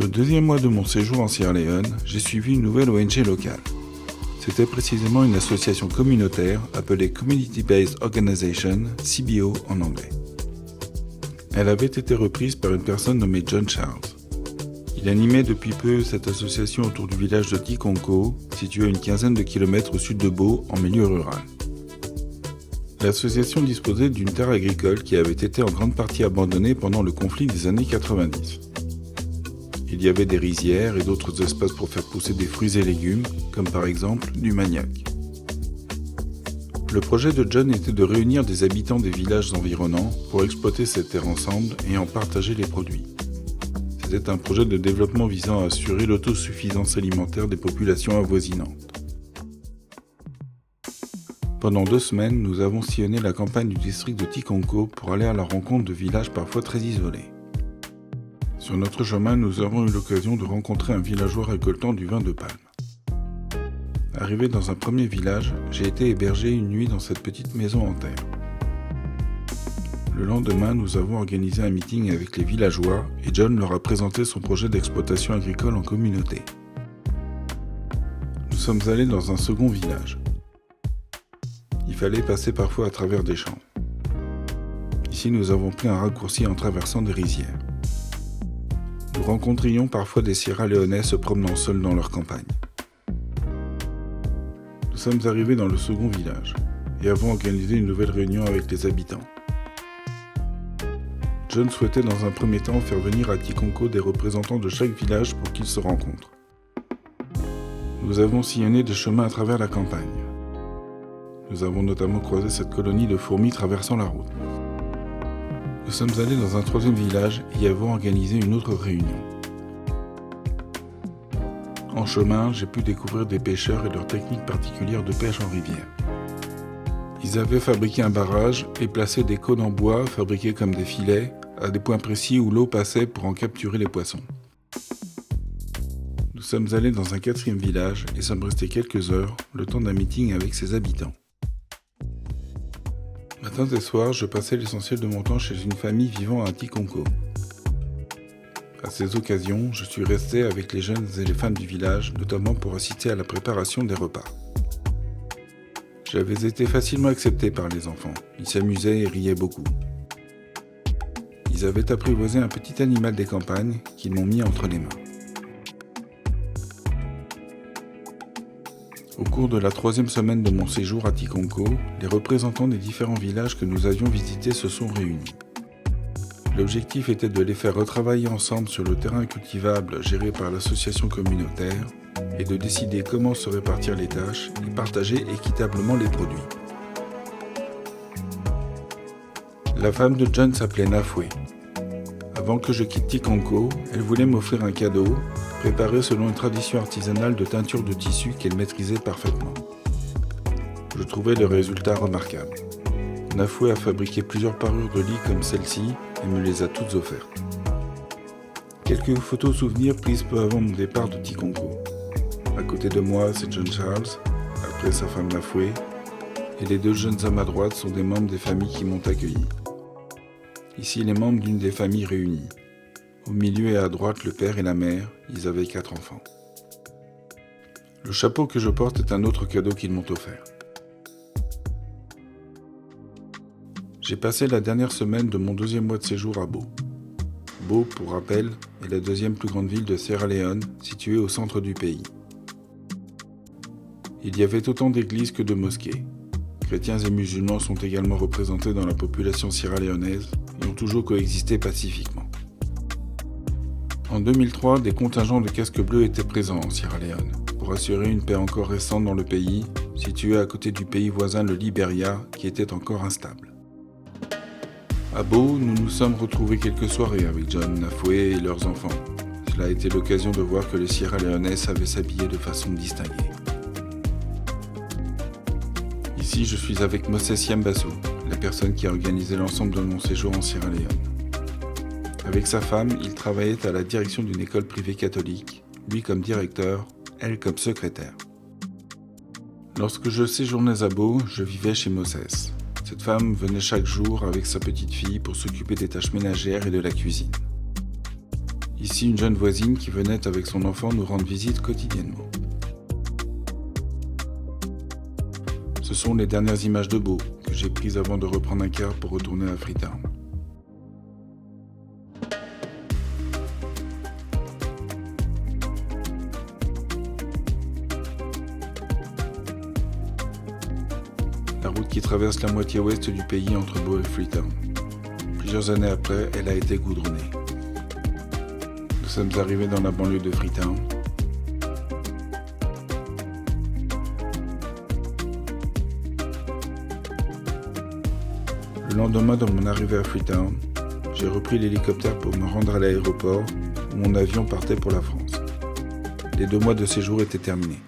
le deuxième mois de mon séjour en Sierra Leone, j'ai suivi une nouvelle ONG locale. C'était précisément une association communautaire appelée Community Based Organization, CBO en anglais. Elle avait été reprise par une personne nommée John Charles. Il animait depuis peu cette association autour du village de Tikonko, situé à une quinzaine de kilomètres au sud de Bo, en milieu rural. L'association disposait d'une terre agricole qui avait été en grande partie abandonnée pendant le conflit des années 90. Il y avait des rizières et d'autres espaces pour faire pousser des fruits et légumes, comme par exemple du manioc. Le projet de John était de réunir des habitants des villages environnants pour exploiter cette terre ensemble et en partager les produits. C'était un projet de développement visant à assurer l'autosuffisance alimentaire des populations avoisinantes. Pendant 2 semaines, nous avons sillonné la campagne du district de Tikonko pour aller à la rencontre de villages parfois très isolés. Sur notre chemin, nous avons eu l'occasion de rencontrer un villageois récoltant du vin de palme. Arrivé dans un premier village, j'ai été hébergé une nuit dans cette petite maison en terre. Le lendemain, nous avons organisé un meeting avec les villageois et John leur a présenté son projet d'exploitation agricole en communauté. Nous sommes allés dans un second village. Il fallait passer parfois à travers des champs. Ici, nous avons pris un raccourci en traversant des rizières. Nous rencontrions parfois des Sierra-Léonais se promenant seuls dans leur campagne. Nous sommes arrivés dans le second village et avons organisé une nouvelle réunion avec les habitants. John souhaitait dans un premier temps faire venir à Tikonko des représentants de chaque village pour qu'ils se rencontrent. Nous avons sillonné des chemins à travers la campagne. Nous avons notamment croisé cette colonie de fourmis traversant la route. Nous sommes allés dans un troisième village et y avons organisé une autre réunion. En chemin, j'ai pu découvrir des pêcheurs et leurs techniques particulières de pêche en rivière. Ils avaient fabriqué un barrage et placé des cônes en bois fabriqués comme des filets à des points précis où l'eau passait pour en capturer les poissons. Nous sommes allés dans un quatrième village et sommes restés quelques heures, le temps d'un meeting avec ses habitants. Matin et soir, je passais l'essentiel de mon temps chez une famille vivant à Tikonko. À ces occasions, je suis resté avec les jeunes et les femmes du village, notamment pour assister à la préparation des repas. J'avais été facilement accepté par les enfants. Ils s'amusaient et riaient beaucoup. Ils avaient apprivoisé un petit animal des campagnes qu'ils m'ont mis entre les mains. Au cours de la 3e semaine de mon séjour à Tikonko, les représentants des différents villages que nous avions visités se sont réunis. L'objectif était de les faire retravailler ensemble sur le terrain cultivable géré par l'association communautaire et de décider comment se répartir les tâches et partager équitablement les produits. La femme de John s'appelait Nafwe. Avant que je quitte Tikonko, elle voulait m'offrir un cadeau, préparé selon une tradition artisanale de teinture de tissu qu'elle maîtrisait parfaitement. Je trouvais le résultat remarquable. Nafwe a fabriqué plusieurs parures de lit comme celle-ci et me les a toutes offertes. Quelques photos souvenirs prises peu avant mon départ de Tikonko. À côté de moi, c'est John Charles, après sa femme Nafwe, et les 2 jeunes à ma droite sont des membres des familles qui m'ont accueilli. Ici, les membres d'une des familles réunies. Au milieu et à droite, le père et la mère, ils avaient 4 enfants. Le chapeau que je porte est un autre cadeau qu'ils m'ont offert. J'ai passé la dernière semaine de mon 2e mois de séjour à Bo. Bo, pour rappel, est la 2e plus grande ville de Sierra Leone, située au centre du pays. Il y avait autant d'églises que de mosquées. Chrétiens et musulmans sont également représentés dans la population sierra-léonaise et ont toujours coexisté pacifiquement. En 2003, des contingents de casques bleus étaient présents en Sierra Leone pour assurer une paix encore récente dans le pays, situé à côté du pays voisin le Libéria, qui était encore instable. À Bo, nous nous sommes retrouvés quelques soirées avec John, Nafwe et leurs enfants. Cela a été l'occasion de voir que les Sierra-Léonais savaient s'habiller de façon distinguée. Ici, je suis avec Moses Yambassou, la personne qui a organisé l'ensemble de mon séjour en Sierra Leone. Avec sa femme, il travaillait à la direction d'une école privée catholique, lui comme directeur, elle comme secrétaire. Lorsque je séjournais à Bo, je vivais chez Moses. Cette femme venait chaque jour avec sa petite fille pour s'occuper des tâches ménagères et de la cuisine. Ici, une jeune voisine qui venait avec son enfant nous rendre visite quotidiennement. Ce sont les dernières images de Beau que j'ai prises avant de reprendre un car pour retourner à Freetown. La route qui traverse la moitié ouest du pays entre Beau et Freetown. Plusieurs années après, elle a été goudronnée. Nous sommes arrivés dans la banlieue de Freetown. Le lendemain de mon arrivée à Freetown, j'ai repris l'hélicoptère pour me rendre à l'aéroport où mon avion partait pour la France. Les 2 mois de séjour étaient terminés.